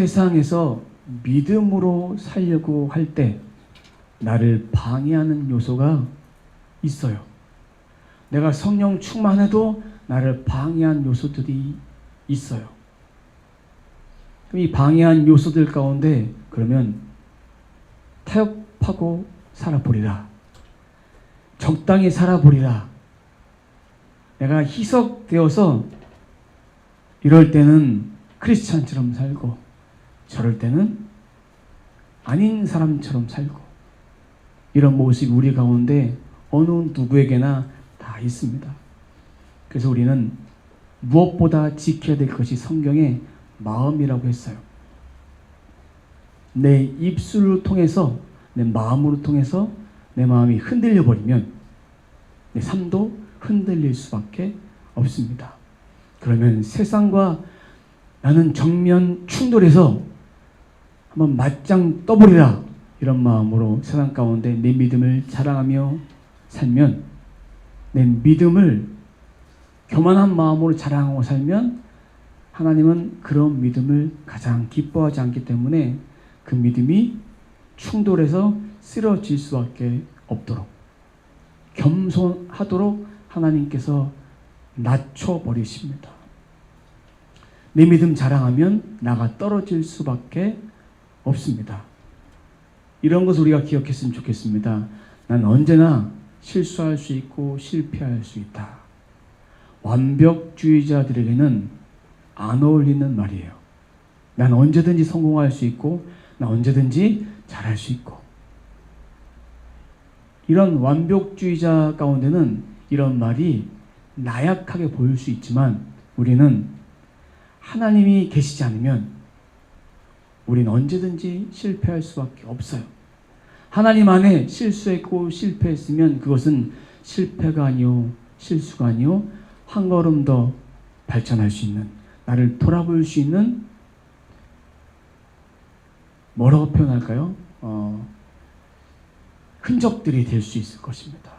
세상에서 믿음으로 살려고 할 때 나를 방해하는 요소가 있어요. 내가 성령 충만해도 나를 방해한 요소들이 있어요. 이 방해한 요소들 가운데 그러면 타협하고 살아보리라. 적당히 살아보리라. 내가 희석되어서 이럴 때는 크리스찬처럼 살고 저럴 때는 아닌 사람처럼 살고 이런 모습이 우리 가운데 어느 누구에게나 다 있습니다. 그래서 우리는 무엇보다 지켜야 될 것이 성경의 마음이라고 했어요. 내 입술을 통해서 내 마음으로 통해서 내 마음이 흔들려 버리면 내 삶도 흔들릴 수밖에 없습니다. 그러면 세상과 나는 정면 충돌해서 한번 맞짱 떠버리라 이런 마음으로 세상 가운데 내 믿음을 자랑하며 살면 내 믿음을 교만한 마음으로 자랑하고 살면 하나님은 그런 믿음을 가장 기뻐하지 않기 때문에 그 믿음이 충돌해서 쓰러질 수밖에 없도록 겸손하도록 하나님께서 낮춰버리십니다. 내 믿음 자랑하면 나가 떨어질 수밖에 없습니다. 이런 것을 우리가 기억했으면 좋겠습니다. 난 언제나 실수할 수 있고 실패할 수 있다. 완벽주의자들에게는 안 어울리는 말이에요. 난 언제든지 성공할 수 있고 난 언제든지 잘할 수 있고 이런 완벽주의자 가운데는 이런 말이 나약하게 보일 수 있지만 우리는 하나님이 계시지 않으면 우리는 언제든지 실패할 수밖에 없어요. 하나님 안에 실수했고 실패했으면 그것은 실패가 아니요 실수가 아니요 한 걸음 더 발전할 수 있는 나를 돌아볼 수 있는 뭐라고 표현할까요? 흔적들이 될 수 있을 것입니다.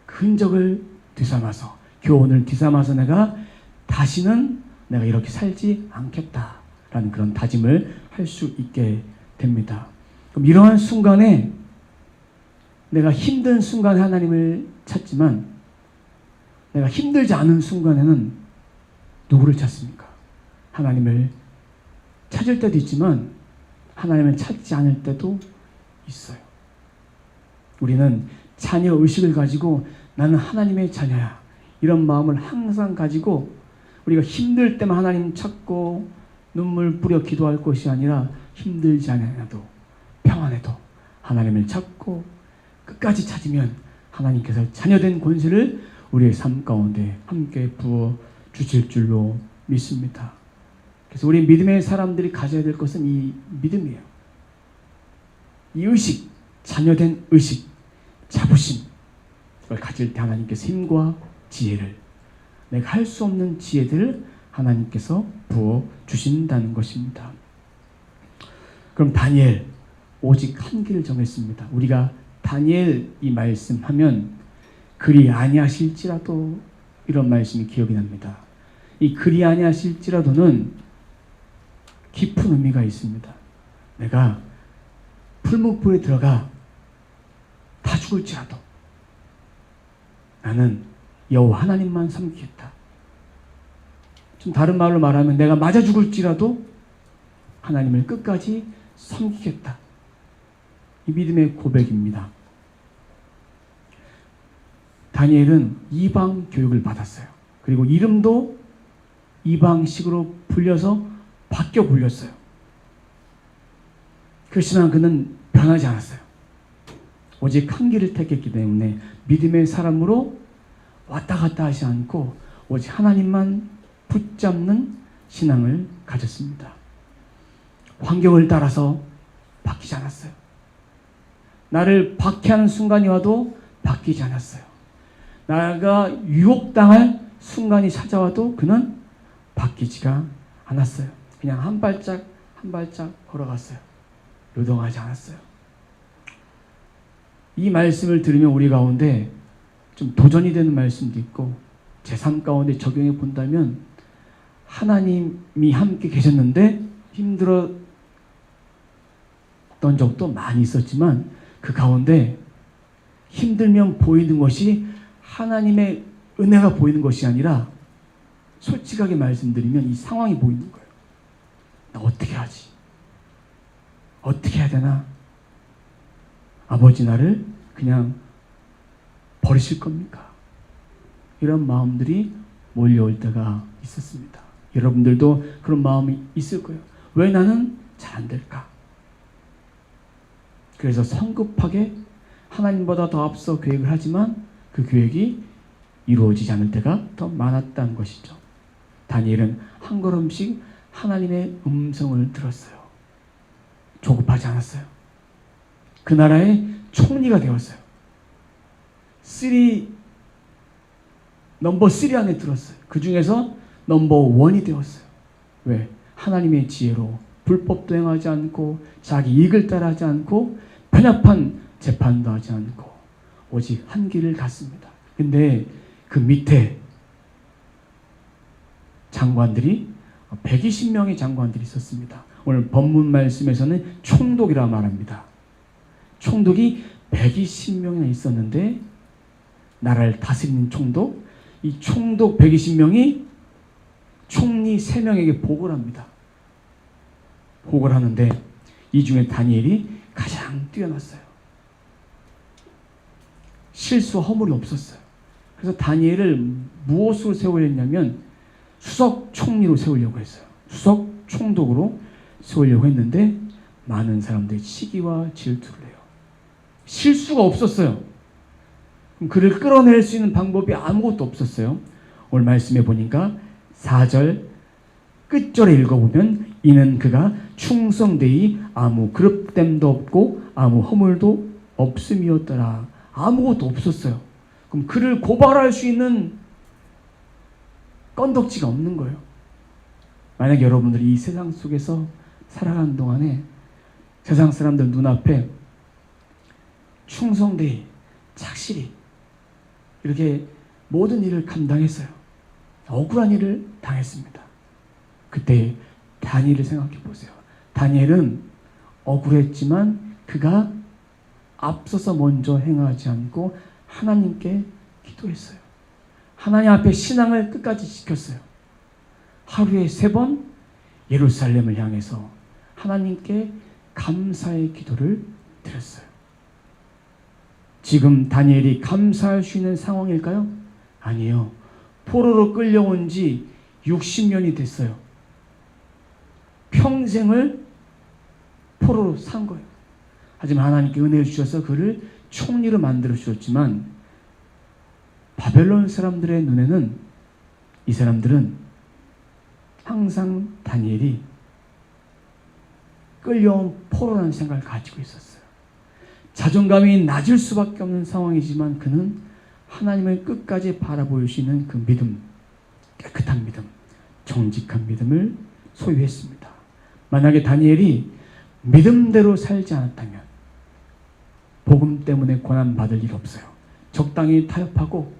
그 흔적을 뒤삼아서 교훈을 뒤삼아서 내가 다시는 내가 이렇게 살지 않겠다라는 그런 다짐을 할 수 있게 됩니다. 그럼 이러한 순간에 내가 힘든 순간에 하나님을 찾지만 내가 힘들지 않은 순간에는 누구를 찾습니까? 하나님을 찾을 때도 있지만 하나님을 찾지 않을 때도 있어요. 우리는 자녀 의식을 가지고 나는 하나님의 자녀야 이런 마음을 항상 가지고 우리가 힘들 때만 하나님 찾고 눈물 뿌려 기도할 것이 아니라 힘들지 않아도 평안해도 하나님을 찾고 끝까지 찾으면 하나님께서 자녀된 권세를 우리의 삶 가운데 함께 부어 주실 줄로 믿습니다. 그래서 우리 믿음의 사람들이 가져야 될 것은 이 믿음이에요. 이 의식, 자녀된 의식, 자부심 이걸 가질 때 하나님께서 힘과 지혜를 내가 할 수 없는 지혜들을 하나님께서 부어 주신다는 것입니다. 그럼 다니엘 오직 한 길을 정했습니다. 우리가 다니엘 이 말씀하면 그리 아니하실지라도 이런 말씀이 기억이 납니다. 이 그리 아니하실지라도는 깊은 의미가 있습니다. 내가 풀무불에 들어가 다 죽을지라도 나는 여호와 하나님만 섬기겠다. 좀 다른 말로 말하면 내가 맞아 죽을지라도 하나님을 끝까지 섬기겠다. 이 믿음의 고백입니다. 다니엘은 이방 교육을 받았어요. 그리고 이름도 이방식으로 불려서 바뀌어 불렸어요. 그렇지만 그는 변하지 않았어요. 오직 한 길을 택했기 때문에 믿음의 사람으로 왔다 갔다 하지 않고 오직 하나님만 붙잡는 신앙을 가졌습니다. 환경을 따라서 바뀌지 않았어요. 나를 박해하는 순간이 와도 바뀌지 않았어요. 나가 유혹당할 순간이 찾아와도 그는 바뀌지가 않았어요. 그냥 한 발짝 한 발짝 걸어갔어요. 요동하지 않았어요. 이 말씀을 들으면 우리 가운데 좀 도전이 되는 말씀도 있고 제 삶 가운데 적용해 본다면 하나님이 함께 계셨는데 힘들었던 적도 많이 있었지만 그 가운데 힘들면 보이는 것이 하나님의 은혜가 보이는 것이 아니라 솔직하게 말씀드리면 이 상황이 보이는 거예요. 나 어떻게 하지? 어떻게 해야 되나? 아버지 나를 그냥 버리실 겁니까? 이런 마음들이 몰려올 때가 있었습니다. 여러분들도 그런 마음이 있을 거예요. 왜 나는 잘 안 될까? 그래서 성급하게 하나님보다 더 앞서 계획을 하지만 그 계획이 이루어지지 않을 때가 더 많았다는 것이죠. 다니엘은 한 걸음씩 하나님의 음성을 들었어요. 조급하지 않았어요. 그 나라의 총리가 되었어요. 넘버 3 안에 들었어요. 그 중에서 넘버 1이 되었어요. 왜? 하나님의 지혜로 불법도 행하지 않고 자기 이익을 따라하지 않고 편협한 재판도 하지 않고 오직 한 길을 갔습니다. 근데 그 밑에 장관들이 120명의 장관들이 있었습니다. 오늘 본문 말씀에서는 총독이라 말합니다. 총독이 120명이나 있었는데 나라를 다스리는 총독, 이 총독 120명이 총리 3명에게 보고를 합니다. 보고를 하는데 이 중에 다니엘이 가장 뛰어났어요. 실수 허물이 없었어요. 그래서 다니엘을 무엇으로 세우려냐면 수석 총리로 세우려고 했어요. 수석 총독으로 세우려고 했는데 많은 사람들이 시기와 질투를 해요. 실수가 없었어요. 그럼 그를 끌어낼 수 있는 방법이 아무것도 없었어요. 오늘 말씀해 보니까 4절 끝절에 읽어보면 이는 그가 충성되이 아무 그릇됨도 없고 아무 허물도 없음이었더라. 아무것도 없었어요. 그럼 그를 고발할 수 있는 건덕지가 없는 거예요. 만약 여러분들이 이 세상 속에서 살아가는 동안에 세상 사람들 눈앞에 충성되이 착실히 이렇게 모든 일을 감당했어요. 억울한 일을 당했습니다. 그때 다니엘을 생각해 보세요. 다니엘은 억울했지만 그가 앞서서 먼저 행하지 않고 하나님께 기도했어요. 하나님 앞에 신앙을 끝까지 지켰어요. 하루에 3번 예루살렘을 향해서 하나님께 감사의 기도를 드렸어요. 지금 다니엘이 감사할 수 있는 상황일까요? 아니에요. 포로로 끌려온 지 60년이 됐어요. 평생을 포로로 산 거예요. 하지만 하나님께 은혜를 주셔서 그를 총리로 만들어 주셨지만 바벨론 사람들의 눈에는 이 사람들은 항상 다니엘이 끌려온 포로라는 생각을 가지고 있었어요. 자존감이 낮을 수밖에 없는 상황이지만 그는 하나님을 끝까지 바라볼 수 있는 그 믿음, 깨끗한 믿음, 정직한 믿음을 소유했습니다. 만약에 다니엘이 믿음대로 살지 않았다면 복음 때문에 고난받을 일 없어요. 적당히 타협하고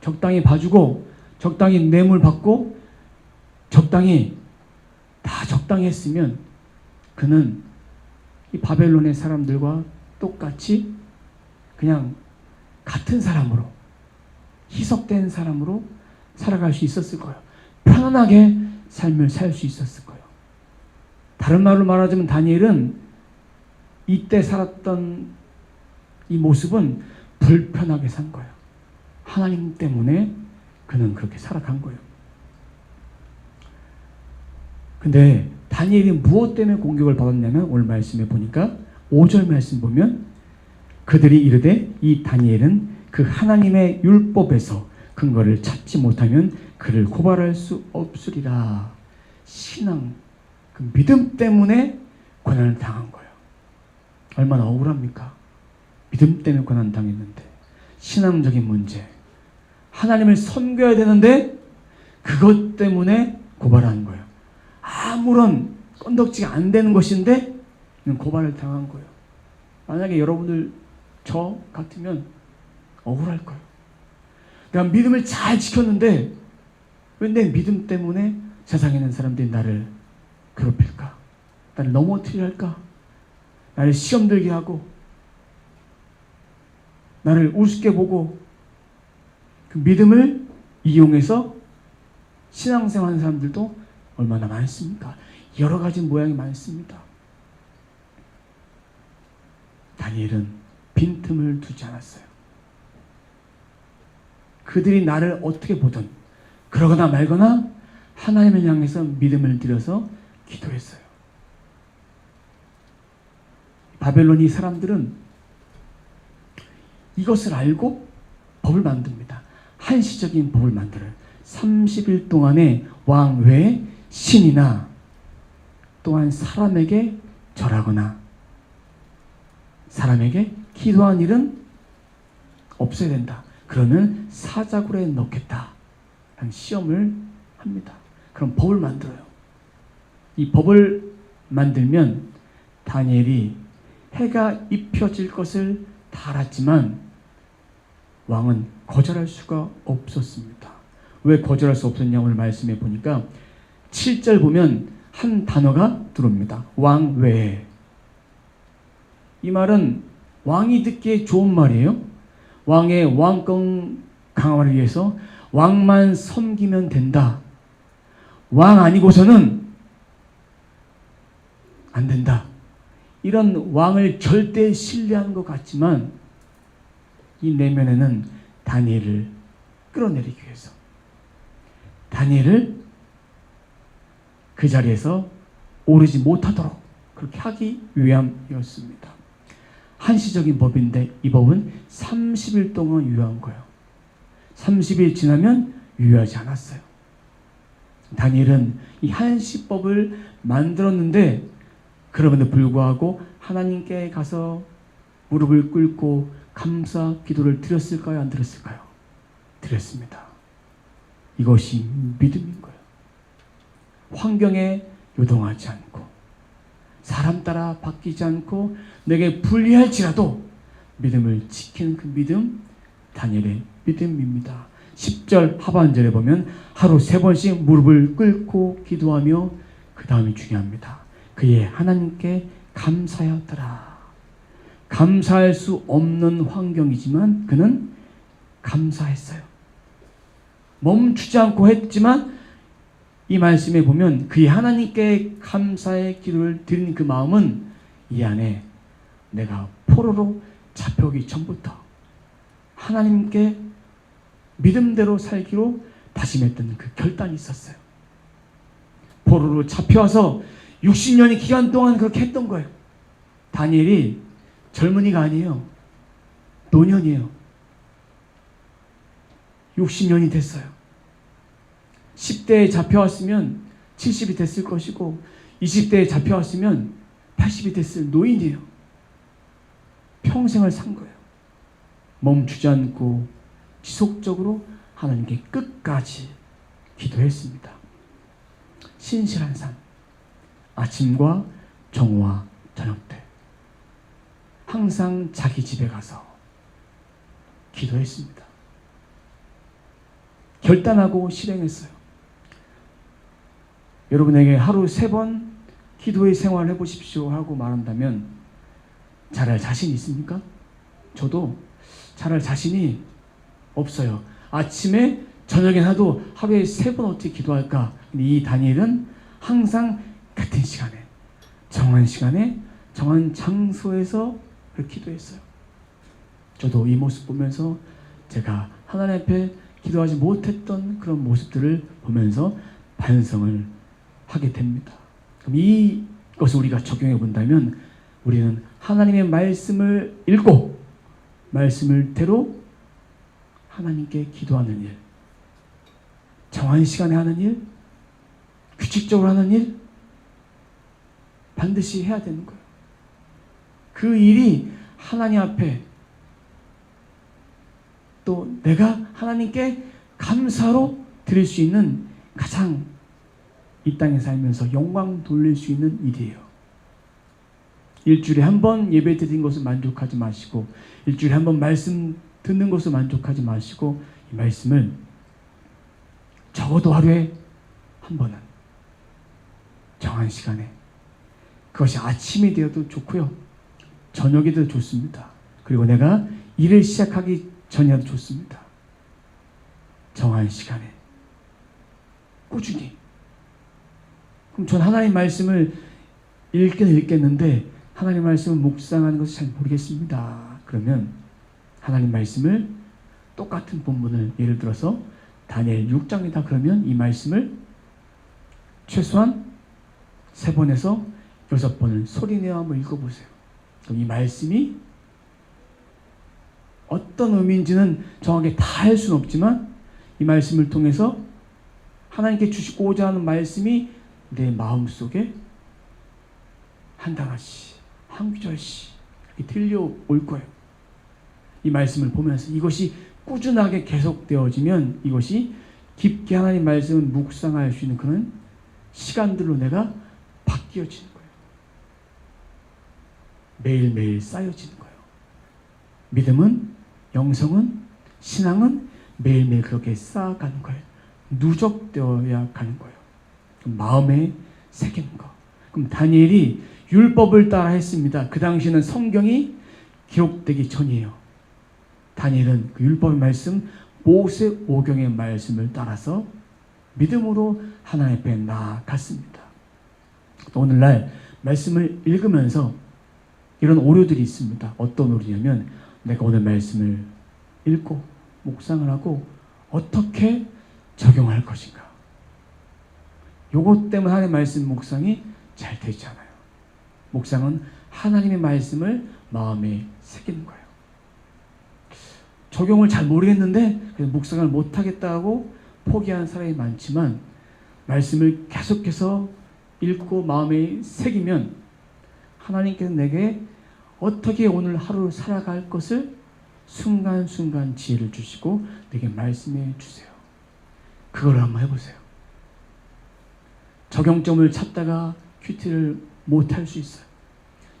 적당히 봐주고 적당히 뇌물 받고 적당히 다 적당히 했으면 그는 이 바벨론의 사람들과 똑같이 그냥 같은 사람으로 희석된 사람으로 살아갈 수 있었을 거예요. 편안하게 삶을 살 수 있었을 거예요. 다른 말로 말하자면 다니엘은 이때 살았던 이 모습은 불편하게 산 거예요. 하나님 때문에 그는 그렇게 살아간 거예요. 근데 다니엘이 무엇 때문에 공격을 받았냐면 오늘 말씀에 보니까 5절 말씀 보면 그들이 이르되 이 다니엘은 그 하나님의 율법에서 근거를 찾지 못하면 그를 고발할 수 없으리라. 신앙, 그 믿음 때문에 고난을 당한 거예요. 얼마나 억울합니까? 믿음 때문에 고난 당했는데 신앙적인 문제, 하나님을 섬겨야 되는데 그것 때문에 고발한 거예요. 아무런 건덕지가 안 되는 것인데 고발을 당한 거예요. 만약에 여러분들 저 같으면 억울할 거예요. 내가 믿음을 잘 지켰는데 왜 내 믿음 때문에 세상에 있는 사람들이 나를 괴롭힐까? 나를 넘어뜨리려 할까? 나를 시험 들게 하고 나를 우습게 보고 그 믿음을 이용해서 신앙생활하는 사람들도 얼마나 많습니까? 여러 가지 모양이 많습니다. 다니엘은 빈틈을 두지 않았어요. 그들이 나를 어떻게 보든 그러거나 말거나 하나님을 향해서 믿음을 들여서 기도했어요. 바벨론 이 사람들은 이것을 알고 법을 만듭니다. 한시적인 법을 만들어요. 30일 동안에 왕 외에 신이나 또한 사람에게 절하거나 사람에게 기도한 일은 없어야 된다. 그러면 사자굴에 넣겠다. 라는 시험을 합니다. 그럼 법을 만들어요. 이 법을 만들면 다니엘이 해가 입혀질 것을 다 알았지만 왕은 거절할 수가 없었습니다. 왜 거절할 수 없었냐 오늘 말씀해 보니까 7절 보면 한 단어가 들어옵니다. 왕 외에. 이 말은 왕이 듣기에 좋은 말이에요. 왕의 왕권 강화를 위해서 왕만 섬기면 된다. 왕 아니고서는 안 된다. 이런 왕을 절대 신뢰하는 것 같지만 이 내면에는 다니엘을 끌어내리기 위해서 다니엘을 그 자리에서 오르지 못하도록 그렇게 하기 위함이었습니다. 한시적인 법인데 이 법은 30일 동안 유효한 거예요. 30일 지나면 유효하지 않았어요. 다니엘은 이 한시법을 만들었는데 그럼에도 불구하고 하나님께 가서 무릎을 꿇고 감사 기도를 드렸을까요? 안 드렸을까요? 드렸습니다. 이것이 믿음인 거예요. 환경에 요동하지 않고 사람 따라 바뀌지 않고 내게 불리할지라도 믿음을 지키는 그 믿음, 다니엘의 믿음입니다. 10절 하반절에 보면 하루 3번씩 무릎을 꿇고 기도하며 그 다음이 중요합니다. 그의 하나님께 감사하였더라. 감사할 수 없는 환경이지만 그는 감사했어요. 멈추지 않고 했지만 이 말씀에 보면 그의 하나님께 감사의 기도를 드리는 그 마음은 이 안에 내가 포로로 잡혀오기 전부터 하나님께 믿음대로 살기로 다짐했던 그 결단이 있었어요. 포로로 잡혀와서 60년의 기간 동안 그렇게 했던 거예요. 다니엘이 젊은이가 아니에요. 노년이에요. 60년이 됐어요. 10대에 잡혀왔으면 70이 됐을 것이고 20대에 잡혀왔으면 80이 됐을 노인이에요. 평생을 산 거예요. 멈추지 않고 지속적으로 하나님께 끝까지 기도했습니다. 신실한 삶. 아침과 정오와 저녁 때 항상 자기 집에 가서 기도했습니다. 결단하고 실행했어요. 여러분에게 하루 3번 기도의 생활을 해보십시오 하고 말한다면 잘할 자신 있습니까? 저도 잘할 자신이 없어요. 아침에 저녁에 나도 하루에 3번 어떻게 기도할까? 근데 이 다니엘은 항상 같은 시간에 정한 장소에서 기도했어요. 저도 이 모습 보면서 제가 하나님 앞에 기도하지 못했던 그런 모습들을 보면서 반성을 하게 됩니다. 그럼 이것을 우리가 적용해 본다면 우리는 하나님의 말씀을 읽고 말씀을대로 하나님께 기도하는 일, 정한 시간에 하는 일, 규칙적으로 하는 일 반드시 해야 되는 거예요. 그 일이 하나님 앞에 또 내가 하나님께 감사로 드릴 수 있는 가장 이 땅에 살면서 영광 돌릴 수 있는 일이에요. 일주일에 한 번 예배 드린 것을 만족하지 마시고 일주일에 한 번 말씀 듣는 것을 만족하지 마시고 이 말씀을 적어도 하루에 한 번은 정한 시간에. 그것이 아침이 되어도 좋고요. 저녁이 되어도 좋습니다. 그리고 내가 일을 시작하기 전이라도 좋습니다. 정한 시간에 꾸준히. 그럼 전 하나님 말씀을 읽긴 읽겠는데 하나님 말씀을 묵상하는 것을 잘 모르겠습니다. 그러면 하나님 말씀을 똑같은 본문을 예를 들어서 다니엘 6장이다 그러면 이 말씀을 최소한 3번에서 6번을 소리내어 한번 읽어보세요. 그럼 이 말씀이 어떤 의미인지는 정확하게 다 할 수는 없지만 이 말씀을 통해서 하나님께 주시고자 하는 말씀이 내 마음속에 한 단어씩, 한 구절씩 들려올 거예요. 이 말씀을 보면서 이것이 꾸준하게 계속되어지면 이것이 깊게 하나님 말씀을 묵상할 수 있는 그런 시간들로 내가 바뀌어지는 거예요. 매일매일 쌓여지는 거예요. 믿음은, 영성은, 신앙은 매일매일 그렇게 쌓아가는 거예요. 누적되어야 가는 거예요. 마음에 새기는 거. 그럼 다니엘이 율법을 따라 했습니다. 그 당시에는 성경이 기록되기 전이에요. 다니엘은 그 율법의 말씀, 모세오경의 말씀을 따라서 믿음으로 하나님 앞에 나아갔습니다. 오늘날 말씀을 읽으면서 이런 오류들이 있습니다. 어떤 오류냐면 내가 오늘 말씀을 읽고 묵상을 하고 어떻게 적용할 것인가. 요것 때문에 하나님의 말씀 묵상이 잘 되지 않아요. 묵상은 하나님의 말씀을 마음에 새기는 거예요. 적용을 잘 모르겠는데 그래서 묵상을 못하겠다고 포기한 사람이 많지만 말씀을 계속해서 읽고 마음에 새기면 하나님께서 내게 어떻게 오늘 하루 살아갈 것을 순간순간 지혜를 주시고 내게 말씀해 주세요. 그걸 한번 해보세요. 적용점을 찾다가 큐티를 못할 수 있어요.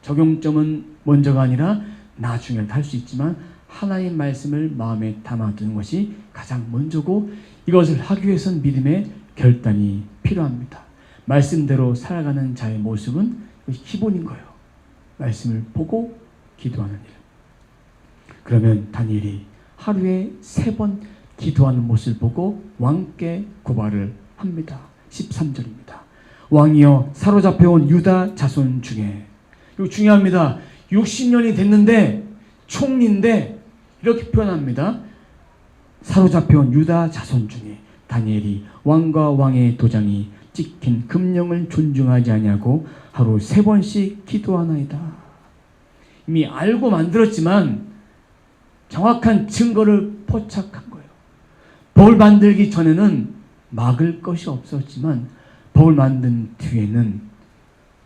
적용점은 먼저가 아니라 나중에도 할 수 있지만 하나님 말씀을 마음에 담아두는 것이 가장 먼저고 이것을 하기 위해서는 믿음의 결단이 필요합니다. 말씀대로 살아가는 자의 모습은 기본인 거예요. 말씀을 보고 기도하는 일. 그러면 다니엘이 하루에 3번 기도하는 모습을 보고 왕께 고발을 합니다. 13절입니다. 왕이여 사로잡혀온 유다 자손 중에, 이거 중요합니다. 60년이 됐는데 총리인데 이렇게 표현합니다. 사로잡혀온 유다 자손 중에 다니엘이 왕과 왕의 도장이 찍힌 금령을 존중하지 아니하고 하루 3번씩 기도하나이다. 이미 알고 만들었지만 정확한 증거를 포착한 거예요. 법을 만들기 전에는 막을 것이 없었지만 법을 만든 뒤에는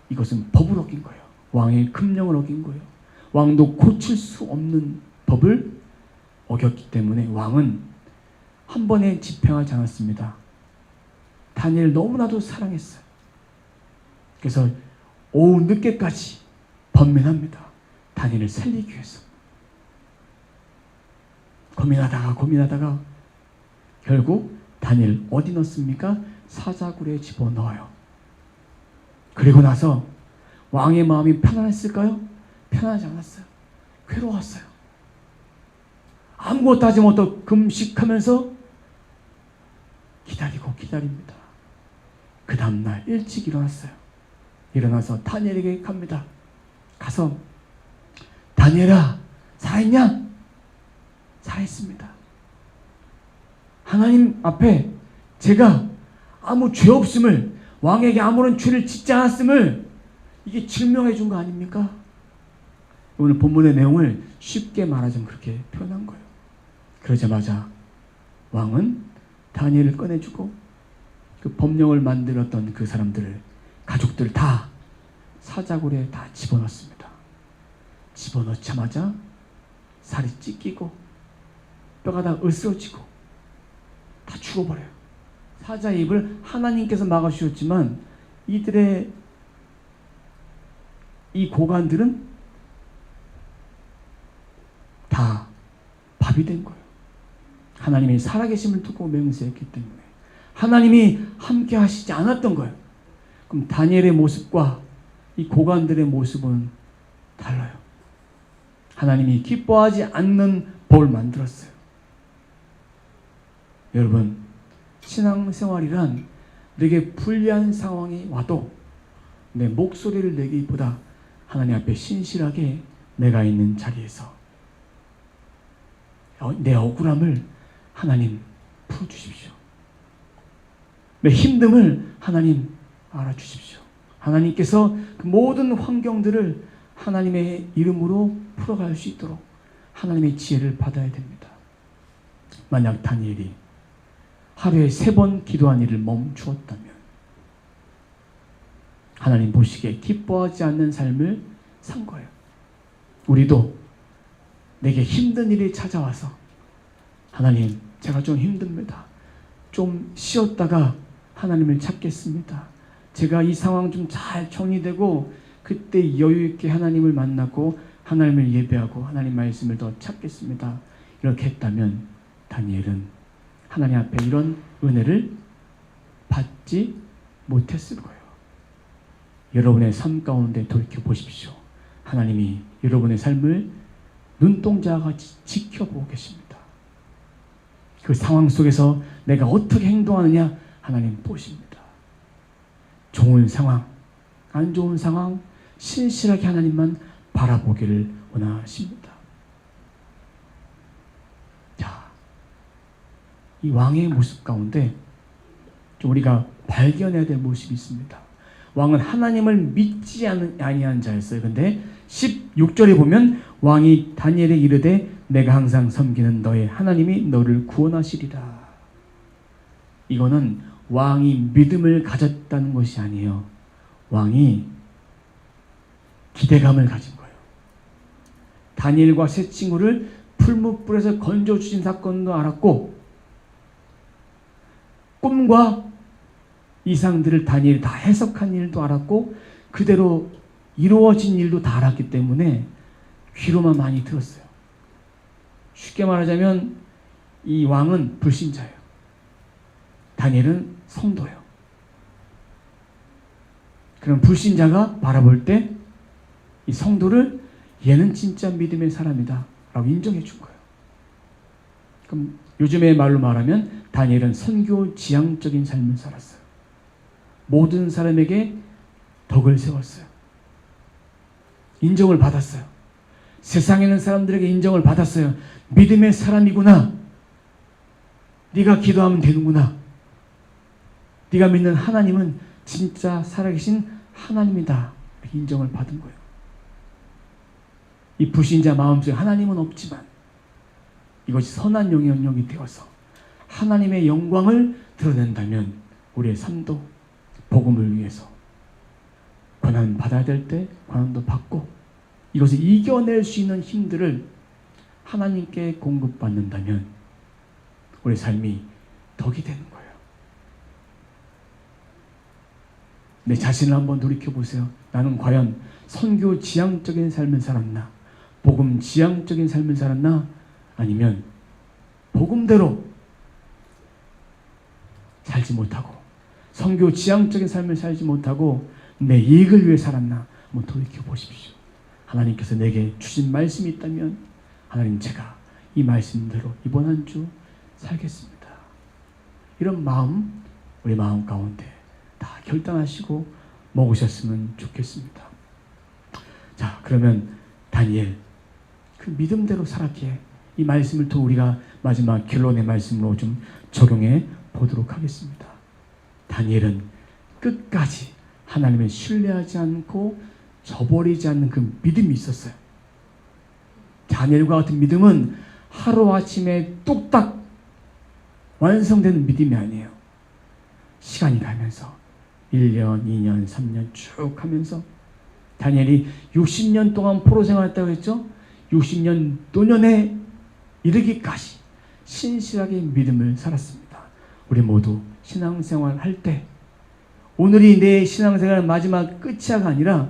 이것은 법을 어긴 거예요. 왕의 금령을 어긴 거예요. 왕도 고칠 수 없는 법을 어겼기 때문에 왕은 한 번에 집행하지 않았습니다. 다니엘 너무나도 사랑했어요. 그래서 오후 늦게까지 번민합니다. 다니엘을 살리기 위해서. 고민하다가 결국 다니엘 어디 넣습니까? 사자굴에 집어넣어요. 그리고 나서 왕의 마음이 편안했을까요? 편하지 않았어요. 괴로웠어요. 아무것도 하지 못하고 금식하면서 기다립니다. 그 다음날 일찍 일어났어요. 일어나서 다니엘에게 갑니다. 가서 다니엘아 살아있냐? 살아있습니다. 하나님 앞에 제가 아무 죄 없음을, 왕에게 아무런 죄를 짓지 않았음을 이게 증명해 준 거 아닙니까? 오늘 본문의 내용을 쉽게 말하자면 그렇게 표현한 거예요. 그러자마자 왕은 다니엘을 꺼내주고 그 법령을 만들었던 그 사람들을, 가족들 다 사자굴에 다 집어넣습니다. 집어넣자마자 살이 찢기고 뼈가 다 으스러지고 다 죽어버려요. 사자의 입을 하나님께서 막아주셨지만 이들의 이 고관들은 다 밥이 된 거예요. 하나님이 살아계심을 두고 맹세했기 때문에 하나님이 함께 하시지 않았던 거예요. 그럼 다니엘의 모습과 이 고관들의 모습은 달라요. 하나님이 기뻐하지 않는 법을 만들었어요. 여러분, 신앙생활이란 내게 불리한 상황이 와도 내 목소리를 내기보다 하나님 앞에 신실하게 내가 있는 자리에서 내 억울함을 하나님 풀어주십시오. 내 힘듦을 하나님 알아주십시오. 하나님께서 그 모든 환경들을 하나님의 이름으로 풀어갈 수 있도록 하나님의 지혜를 받아야 됩니다. 만약 다니엘이 하루에 3번 기도한 일을 멈추었다면 하나님 보시기에 기뻐하지 않는 삶을 산 거예요. 우리도 내게 힘든 일이 찾아와서 하나님, 제가 좀 힘듭니다. 좀 쉬었다가 하나님을 찾겠습니다. 제가 이 상황 좀 잘 정리되고 그때 여유 있게 하나님을 만나고 하나님을 예배하고 하나님 말씀을 더 찾겠습니다. 이렇게 했다면 다니엘은 하나님 앞에 이런 은혜를 받지 못했을 거예요. 여러분의 삶 가운데 돌이켜보십시오. 하나님이 여러분의 삶을 눈동자와 같이 지켜보고 계십니다. 그 상황 속에서 내가 어떻게 행동하느냐 하나님 보십니다. 좋은 상황, 안 좋은 상황 신실하게 하나님만 바라보기를 원하십니다. 자, 이 왕의 모습 가운데 좀 우리가 발견해야 될 모습이 있습니다. 왕은 하나님을 믿지 아니한 자였어요. 근데 16절에 보면 왕이 다니엘에 이르되 내가 항상 섬기는 너의 하나님이 너를 구원하시리라. 이거는 왕이 믿음을 가졌다는 것이 아니에요. 왕이 기대감을 가진 거예요. 다니엘과 세 친구를 풀무불에서 건져주신 사건도 알았고 꿈과 이상들을 다니엘이 다 해석한 일도 알았고 그대로 이루어진 일도 다 알았기 때문에 귀로만 많이 들었어요. 쉽게 말하자면 이 왕은 불신자예요. 다니엘은 성도예요. 그럼 불신자가 바라볼 때 이 성도를 얘는 진짜 믿음의 사람이다 라고 인정해 준 거예요. 그럼 요즘의 말로 말하면 다니엘은 선교 지향적인 삶을 살았어요. 모든 사람에게 덕을 세웠어요. 인정을 받았어요. 세상에 있는 사람들에게 인정을 받았어요. 믿음의 사람이구나. 네가 기도하면 되는구나. 네가 믿는 하나님은 진짜 살아계신 하나님이다. 이렇게 인정을 받은 거예요. 이 불신자 마음속에 하나님은 없지만 이것이 선한 영향력이 되어서 하나님의 영광을 드러낸다면 우리의 삶도 복음을 위해서 고난 받아야 될 때 고난도 받고 이것을 이겨낼 수 있는 힘들을 하나님께 공급받는다면 우리의 삶이 덕이 되는 거예요. 내 자신을 한번 돌이켜보세요. 나는 과연 선교 지향적인 삶을 살았나? 복음 지향적인 삶을 살았나? 아니면 복음대로 살지 못하고 선교 지향적인 삶을 살지 못하고 내 이익을 위해 살았나? 한번 돌이켜보십시오. 하나님께서 내게 주신 말씀이 있다면 하나님, 제가 이 말씀대로 이번 한 주 살겠습니다. 이런 마음, 우리 마음 가운데 다 결단하시고 먹으셨으면 좋겠습니다. 자, 그러면 다니엘 그 믿음대로 살았기에 이 말씀을 또 우리가 마지막 결론의 말씀으로 좀 적용해 보도록 하겠습니다. 다니엘은 끝까지 하나님을 신뢰하지 않고 저버리지 않는 그 믿음이 있었어요. 다니엘과 같은 믿음은 하루아침에 뚝딱 완성되는 믿음이 아니에요. 시간이 가면서 1년, 2년, 3년 쭉 하면서 다니엘이 60년 동안 포로 생활했다고 했죠? 60년 노년에 이르기까지 신실하게 믿음을 살았습니다. 우리 모두 신앙생활 할 때 오늘이 내 신앙생활 마지막 끝이야가 아니라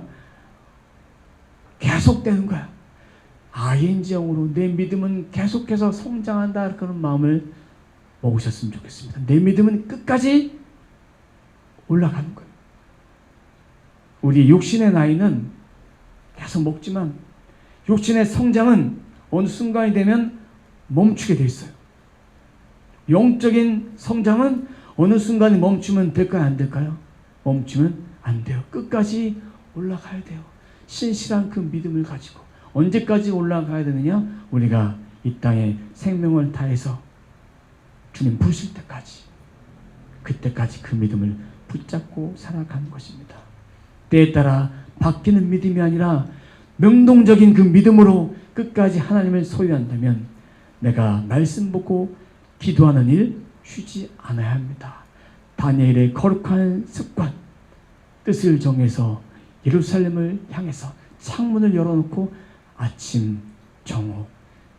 계속되는 거야. ING형으로 내 믿음은 계속해서 성장한다, 그런 마음을 먹으셨으면 좋겠습니다. 내 믿음은 끝까지 올라가는 거예요. 우리 육신의 나이는 계속 먹지만 육신의 성장은 어느 순간이 되면 멈추게 돼 있어요. 영적인 성장은 어느 순간에 멈추면 될까요? 안 될까요? 멈추면 안 돼요. 끝까지 올라가야 돼요. 신실한 그 믿음을 가지고. 언제까지 올라가야 되느냐? 우리가 이 땅에 생명을 다해서 주님 부르실 때까지, 그때까지 그 믿음을 붙잡고 살아가는 것입니다. 때에 따라 바뀌는 믿음이 아니라 명동적인 그 믿음으로 끝까지 하나님을 소유한다면 내가 말씀 보고 기도하는 일 쉬지 않아야 합니다. 다니엘의 거룩한 습관, 뜻을 정해서 예루살렘을 향해서 창문을 열어놓고 아침, 정오,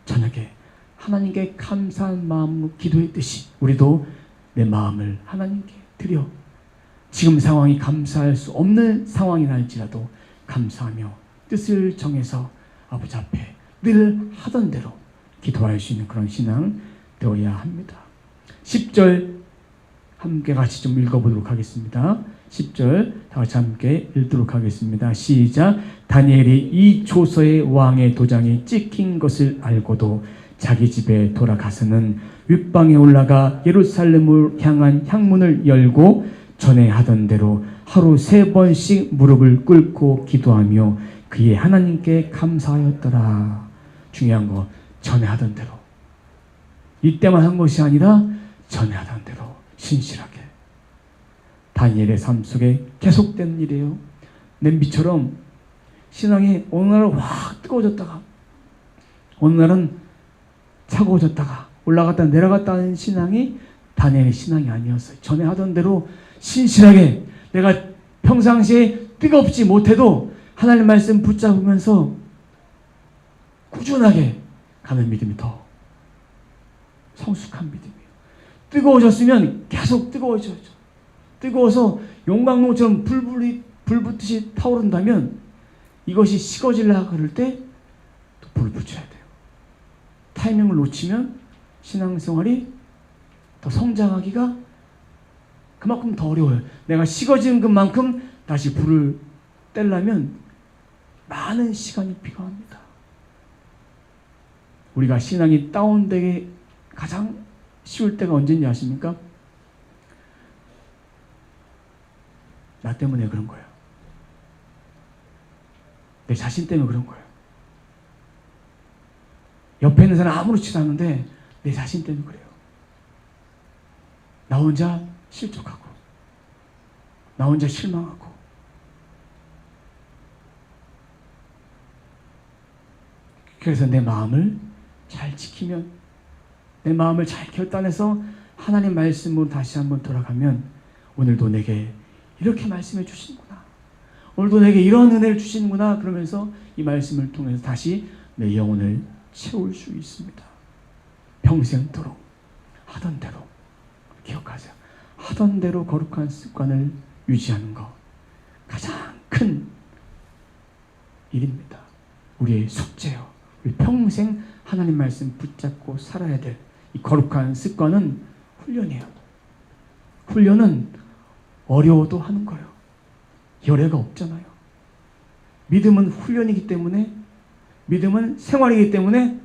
저녁에 하나님께 감사한 마음으로 기도했듯이 우리도 내 마음을 하나님께 드려 지금 상황이 감사할 수 없는 상황이 날지라도 감사하며 뜻을 정해서 아버지 앞에 늘 하던 대로 기도할 수 있는 그런 신앙 되어야 합니다. 10절 함께 같이 좀 읽어보도록 하겠습니다. 10절 다 같이 함께 읽도록 하겠습니다. 시작. 다니엘이 이 조서의 왕의 도장이 찍힌 것을 알고도 자기 집에 돌아가서는 윗방에 올라가 예루살렘을 향한 향문을 열고 전에 하던 대로 하루 3번씩 무릎을 꿇고 기도하며 그의 하나님께 감사하였더라. 중요한 거, 전에 하던 대로. 이때만 한 것이 아니라 전에 하던 대로 신실하게. 다니엘의 삶 속에 계속되는 일이에요. 냄비처럼 신앙이 어느 날은 확 뜨거워졌다가 어느 날은 차가워졌다가 올라갔다 내려갔다 하는 신앙이 다니엘의 신앙이 아니었어요. 전에 하던 대로 신실하게 내가 평상시에 뜨겁지 못해도 하나님 말씀 붙잡으면서 꾸준하게 가는 믿음이 더 성숙한 믿음이에요. 뜨거워졌으면 계속 뜨거워져야죠. 뜨거워서 용광로처럼 불 붙듯이 타오른다면 이것이 식어질라 그럴 때 또 불 붙여야 돼요. 타이밍을 놓치면 신앙생활이 더 성장하기가 그만큼 더 어려워요. 내가 식어지는 것만큼 다시 불을 떼려면 많은 시간이 필요합니다. 우리가 신앙이 다운되게 가장 쉬울 때가 언제인지 아십니까? 나 때문에 그런 거예요. 내 자신 때문에 그런 거예요. 옆에 있는 사람 아무렇지도 않은데 내 자신 때문에 그래요. 나 혼자 실족하고 나 혼자 실망하고 그래서 내 마음을 잘 지키면 내 마음을 잘 결단해서 하나님 말씀으로 다시 한번 돌아가면 오늘도 내게 이렇게 말씀해 주시는구나. 오늘도 내게 이런 은혜를 주시는구나. 그러면서 이 말씀을 통해서 다시 내 영혼을 채울 수 있습니다. 평생도록 하던 대로 기억하세요. 하던 대로 거룩한 습관을 유지하는 것 가장 큰 일입니다. 우리의 숙제요. 우리 평생 하나님 말씀 붙잡고 살아야 될 이 거룩한 습관은 훈련이에요. 훈련은 어려워도 하는 거예요. 열애가 없잖아요. 믿음은 훈련이기 때문에, 믿음은 생활이기 때문에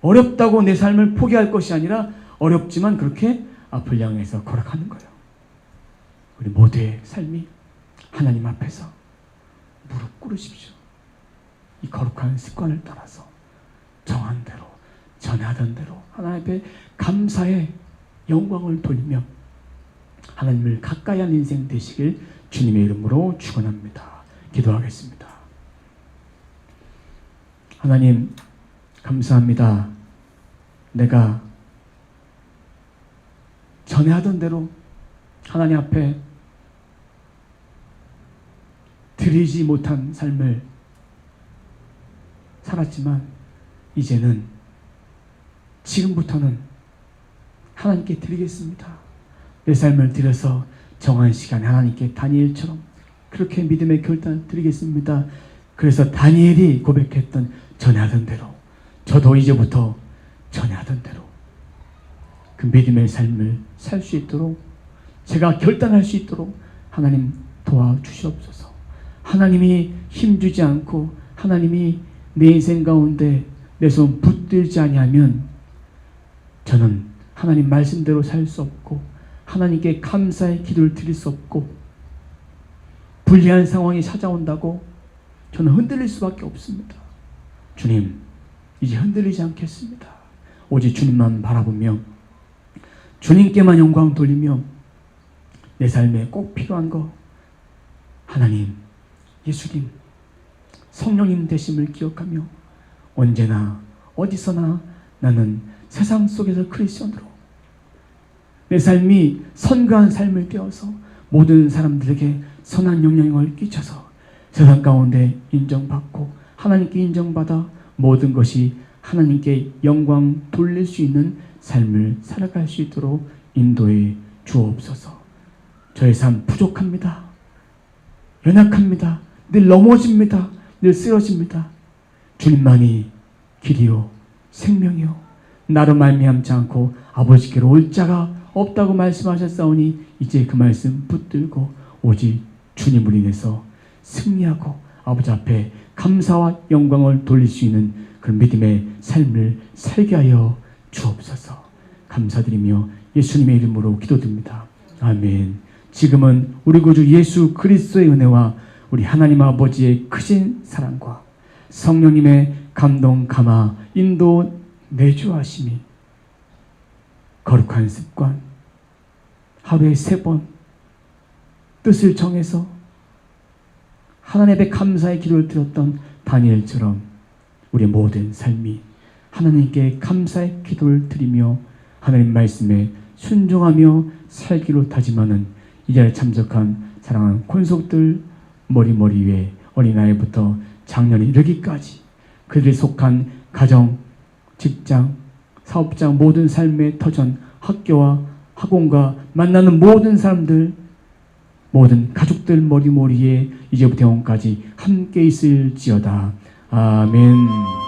어렵다고 내 삶을 포기할 것이 아니라 어렵지만 그렇게 앞을 향해서 걸어가는 거예요. 우리 모두의 삶이 하나님 앞에서 무릎 꿇으십시오. 이 거룩한 습관을 따라서 정한 대로, 전에 하던 대로 하나님 앞에 감사의 영광을 돌리며 하나님을 가까이 하는 인생 되시길 주님의 이름으로 축원합니다. 기도하겠습니다. 하나님 감사합니다. 내가 전에 하던 대로 하나님 앞에 드리지 못한 삶을 살았지만 이제는 지금부터는 하나님께 드리겠습니다. 내 삶을 드려서 정한 시간에 하나님께 다니엘처럼 그렇게 믿음의 결단을 드리겠습니다. 그래서 다니엘이 고백했던 전에 하던 대로 저도 이제부터 전에 하던 대로 그 믿음의 삶을 살 수 있도록 제가 결단할 수 있도록 하나님 도와주시옵소서. 하나님이 힘주지 않고 하나님이 내 인생 가운데 내 손 붙들지 아니하면 저는 하나님 말씀대로 살 수 없고 하나님께 감사의 기도를 드릴 수 없고 불리한 상황이 찾아온다고 저는 흔들릴 수밖에 없습니다. 주님, 이제 흔들리지 않겠습니다. 오직 주님만 바라보며 주님께만 영광 돌리며 내 삶에 꼭 필요한 거 하나님, 예수님, 성령님 되심을 기억하며 언제나 어디서나 나는 세상 속에서 크리스천으로 내 삶이 선교한 삶을 떼어서 모든 사람들에게 선한 영향을 끼쳐서 세상 가운데 인정받고 하나님께 인정받아 모든 것이 하나님께 영광 돌릴 수 있는 삶을 살아갈 수 있도록 인도해 주옵소서. 저의 삶 부족합니다. 연약합니다. 늘 넘어집니다. 늘 쓰러집니다. 주님만이 길이요 생명이요 나로 말미암지 않고 아버지께로 올 자가 없다고 말씀하셨사오니 이제 그 말씀 붙들고 오직 주님을 인해서 승리하고 아버지 앞에 감사와 영광을 돌릴 수 있는 그런 믿음의 삶을 살게 하여 주옵소서. 감사드리며 예수님의 이름으로 기도드립니다. 아멘. 지금은 우리 구주 예수 그리스도의 은혜와 우리 하나님 아버지의 크신 사랑과 성령님의 감동, 감화, 인도, 내주하심이 거룩한 습관, 하루에 3번 뜻을 정해서 하나님 앞에 감사의 기도를 드렸던 다니엘처럼 우리의 모든 삶이 하나님께 감사의 기도를 드리며 하나님 말씀에 순종하며 살기로 다짐하는 이 자리에 참석한 사랑하는 콘속들 머리 위에 어린아이부터 장년이 이르기까지 그들이 속한 가정, 직장, 사업장 모든 삶의 터전, 학교와 학원과 만나는 모든 사람들, 모든 가족들 머리에 이제부터 영원까지 함께 있을지어다. 아멘.